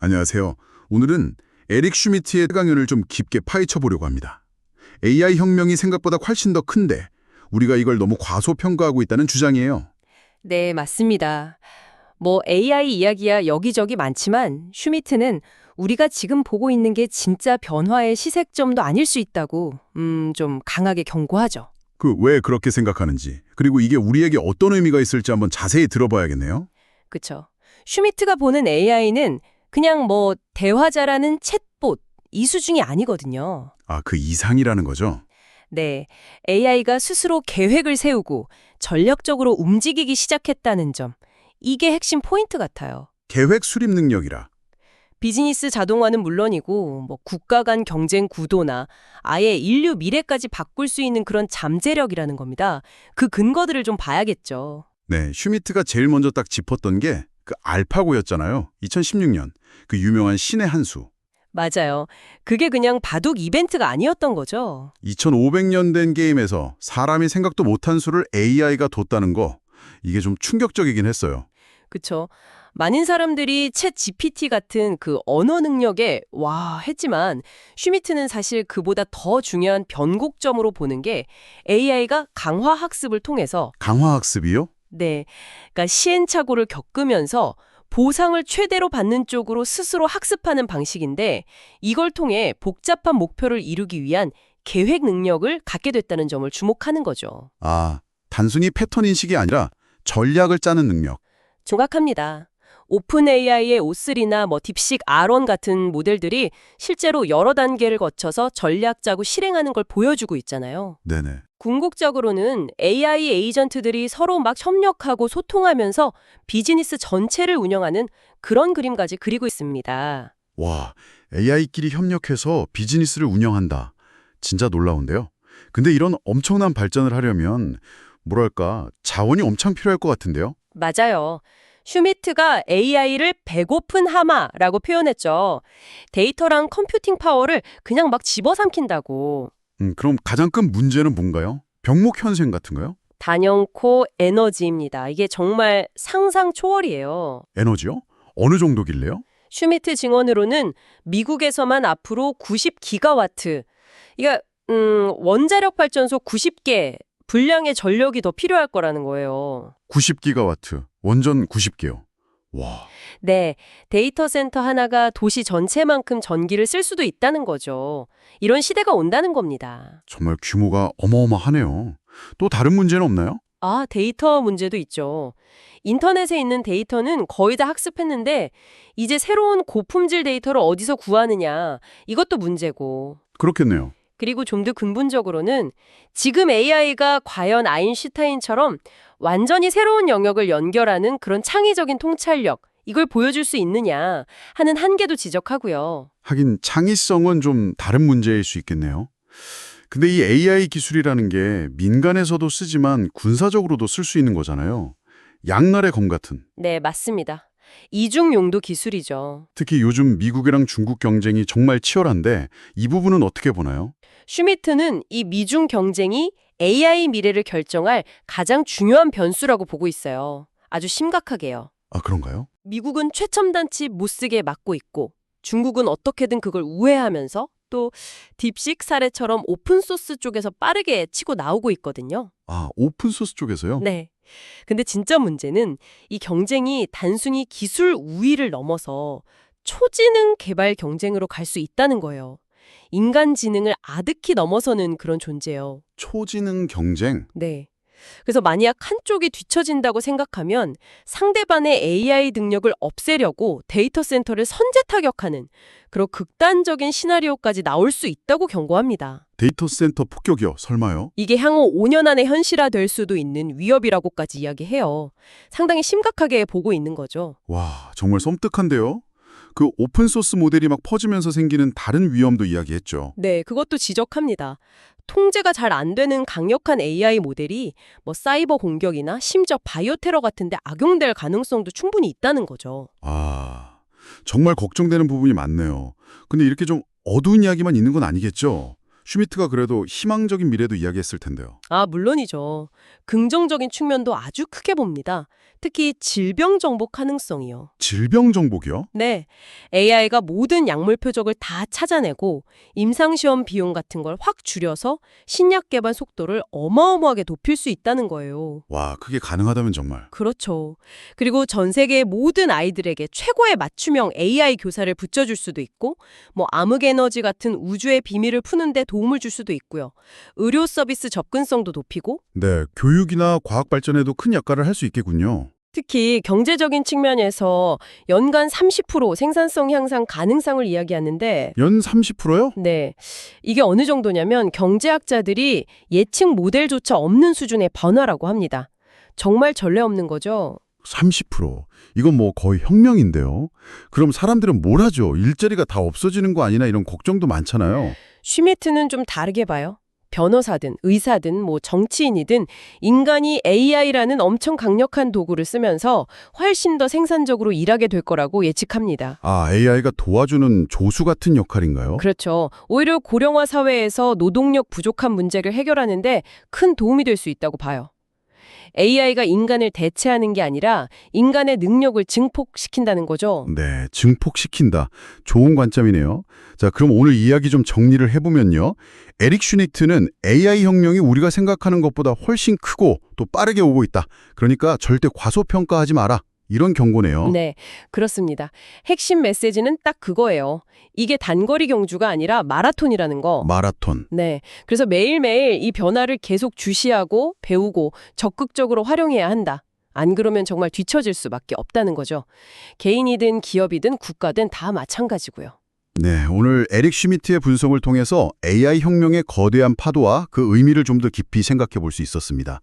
안녕하세요. 오늘은 에릭 슈미트의 강연을 좀 깊게 파헤쳐 보려고 합니다. AI 혁명이 생각보다 훨씬 더 큰데 우리가 이걸 너무 과소평가하고 있다는 주장이에요. 네, 맞습니다. AI 이야기야 여기저기 많지만 슈미트는 우리가 지금 보고 있는 게 진짜 변화의 시색점도 아닐 수 있다고 좀 강하게 경고하죠. 왜 그렇게 생각하는지, 그리고 이게 우리에게 어떤 의미가 있을지 한번 자세히 들어봐야겠네요. 그쵸? 슈미트가 보는 AI는 그냥 대화 잘하는 챗봇 이 수준이 아니거든요. 아, 그 이상이라는 거죠? 네, AI가 스스로 계획을 세우고 전략적으로 움직이기 시작했다는 점. 이게 핵심 포인트 같아요. 계획 수립 능력이라. 비즈니스 자동화는 물론이고 국가 간 경쟁 구도나 아예 인류 미래까지 바꿀 수 있는 그런 잠재력이라는 겁니다. 그 근거들을 좀 봐야겠죠. 네, 슈미트가 제일 먼저 딱 짚었던 게 그 알파고였잖아요. 2016년. 그 유명한 신의 한 수. 맞아요. 그게 그냥 바둑 이벤트가 아니었던 거죠. 2500년 된 게임에서 사람이 생각도 못한 수를 AI가 뒀다는 거, 이게 좀 충격적이긴 했어요. 그쵸? 많은 사람들이 챗 GPT 같은 그 언어 능력에 와 했지만 슈미트는 사실 그보다 더 중요한 변곡점으로 보는 게 AI가 강화 학습을 통해서 강화학습이요? 네, 그러니까 시행착오를 겪으면서 보상을 최대로 받는 쪽으로 스스로 학습하는 방식인데 이걸 통해 복잡한 목표를 이루기 위한 계획 능력을 갖게 됐다는 점을 주목하는 거죠. 아, 단순히 패턴 인식이 아니라 전략을 짜는 능력. 정확합니다. 오픈 AI의 O3나 딥식 R1 같은 모델들이 실제로 여러 단계를 거쳐서 전략 짜고 실행하는 걸 보여주고 있잖아요. 네네. 궁극적으로는 AI 에이전트들이 서로 막 협력하고 소통하면서 비즈니스 전체를 운영하는 그런 그림까지 그리고 있습니다. 와, AI끼리 협력해서 비즈니스를 운영한다. 진짜 놀라운데요. 근데 이런 엄청난 발전을 하려면 뭐랄까, 자원이 엄청 필요할 것 같은데요. 맞아요. 슈미트가 AI를 배고픈 하마라고 표현했죠. 데이터랑 컴퓨팅 파워를 그냥 막 집어삼킨다고. 그럼 가장 큰 문제는 뭔가요? 병목 현생 같은가요? 단연코 에너지입니다. 이게 정말 상상 초월이에요. 에너지요? 어느 정도길래요? 슈미트 증언으로는 미국에서만 앞으로 90기가와트, 그러니까 원자력 발전소 90개 분량의 전력이 더 필요할 거라는 거예요. 90기가와트, 원전 90개요. 와, 네, 데이터 센터 하나가 도시 전체만큼 전기를 쓸 수도 있다는 거죠. 이런 시대가 온다는 겁니다. 정말 규모가 어마어마하네요. 또 다른 문제는 없나요? 아, 데이터 문제도 있죠. 인터넷에 있는 데이터는 거의 다 학습했는데 이제 새로운 고품질 데이터를 어디서 구하느냐, 이것도 문제고. 그렇겠네요. 그리고 좀 더 근본적으로는 지금 AI가 과연 아인슈타인처럼 완전히 새로운 영역을 연결하는 그런 창의적인 통찰력, 이걸 보여줄 수 있느냐 하는 한계도 지적하고요. 하긴 창의성은 좀 다른 문제일 수 있겠네요. 근데 이 AI 기술이라는 게 민간에서도 쓰지만 군사적으로도 쓸 수 있는 거잖아요. 양날의 검 같은. 네, 맞습니다. 이중 용도 기술이죠. 특히 요즘 미국이랑 중국 경쟁이 정말 치열한데 이 부분은 어떻게 보나요? 슈미트는 이 미중 경쟁이 AI 미래를 결정할 가장 중요한 변수라고 보고 있어요. 아주 심각하게요. 아, 그런가요? 미국은 최첨단 칩 못 쓰게 막고 있고 중국은 어떻게든 그걸 우회하면서 또 딥식 사례처럼 오픈소스 쪽에서 빠르게 치고 나오고 있거든요. 아, 오픈소스 쪽에서요? 네. 근데 진짜 문제는 이 경쟁이 단순히 기술 우위를 넘어서 초지능 개발 경쟁으로 갈 수 있다는 거예요. 인간 지능을 아득히 넘어서는 그런 존재예요. 초지능 경쟁? 네. 그래서 만약 한쪽이 뒤처진다고 생각하면 상대방의 AI 능력을 없애려고 데이터 센터를 선제 타격하는 그런 극단적인 시나리오까지 나올 수 있다고 경고합니다. 데이터 센터 폭격이요? 설마요? 이게 향후 5년 안에 현실화될 수도 있는 위협이라고까지 이야기해요. 상당히 심각하게 보고 있는 거죠. 와, 정말 섬뜩한데요? 그 오픈소스 모델이 막 퍼지면서 생기는 다른 위험도 이야기했죠. 네, 그것도 지적합니다. 통제가 잘 안 되는 강력한 AI 모델이 사이버 공격이나 심지어 바이오 테러 같은 데 악용될 가능성도 충분히 있다는 거죠. 아, 정말 걱정되는 부분이 많네요. 근데 이렇게 좀 어두운 이야기만 있는 건 아니겠죠? 슈미트가 그래도 희망적인 미래도 이야기했을 텐데요. 아, 물론이죠. 긍정적인 측면도 아주 크게 봅니다. 특히 질병 정보 가능성이요. 질병 정복이요? 네, AI가 모든 약물 표적을 다 찾아내고 임상시험 비용 같은 걸 확 줄여서 신약 개발 속도를 어마어마하게 높일 수 있다는 거예요. 와, 그게 가능하다면 정말. 그렇죠. 그리고 전 세계의 모든 아이들에게 최고의 맞춤형 AI 교사를 붙여줄 수도 있고, 뭐 암흑 에너지 같은 우주의 비밀을 푸는데 도움을 줄 수도 있고요. 의료 서비스 접근성도 높이고, 네, 교육이나 과학 발전에도 큰 역할을 할 수 있겠군요. 특히 경제적인 측면에서 연간 30% 생산성 향상 가능성을 이야기하는데, 연 30%요? 네, 이게 어느 정도냐면 경제학자들이 예측 모델조차 없는 수준의 변화라고 합니다. 정말 전례 없는 거죠. 30%. 이건 뭐 거의 혁명인데요. 그럼 사람들은 뭘 하죠? 일자리가 다 없어지는 거 아니나 이런 걱정도 많잖아요. 슈미트는 좀 다르게 봐요. 변호사든 의사든 뭐 정치인이든 인간이 AI라는 엄청 강력한 도구를 쓰면서 훨씬 더 생산적으로 일하게 될 거라고 예측합니다. 아, AI가 도와주는 조수 같은 역할인가요? 그렇죠. 오히려 고령화 사회에서 노동력 부족한 문제를 해결하는데 큰 도움이 될 수 있다고 봐요. AI가 인간을 대체하는 게 아니라 인간의 능력을 증폭시킨다는 거죠. 네, 증폭시킨다. 좋은 관점이네요. 자, 그럼 오늘 이야기 좀 정리를 해보면요. 에릭 슈니트는 AI 혁명이 우리가 생각하는 것보다 훨씬 크고 또 빠르게 오고 있다. 그러니까 절대 과소평가하지 마라. 이런 경고네요. 네, 그렇습니다. 핵심 메시지는 딱 그거예요. 이게 단거리 경주가 아니라 마라톤이라는 거. 마라톤. 네, 그래서 매일매일 이 변화를 계속 주시하고 배우고 적극적으로 활용해야 한다. 안 그러면 정말 뒤처질 수밖에 없다는 거죠. 개인이든 기업이든 국가든 다 마찬가지고요. 네, 오늘 에릭 슈미트의 분석을 통해서 AI 혁명의 거대한 파도와 그 의미를 좀 더 깊이 생각해 볼 수 있었습니다.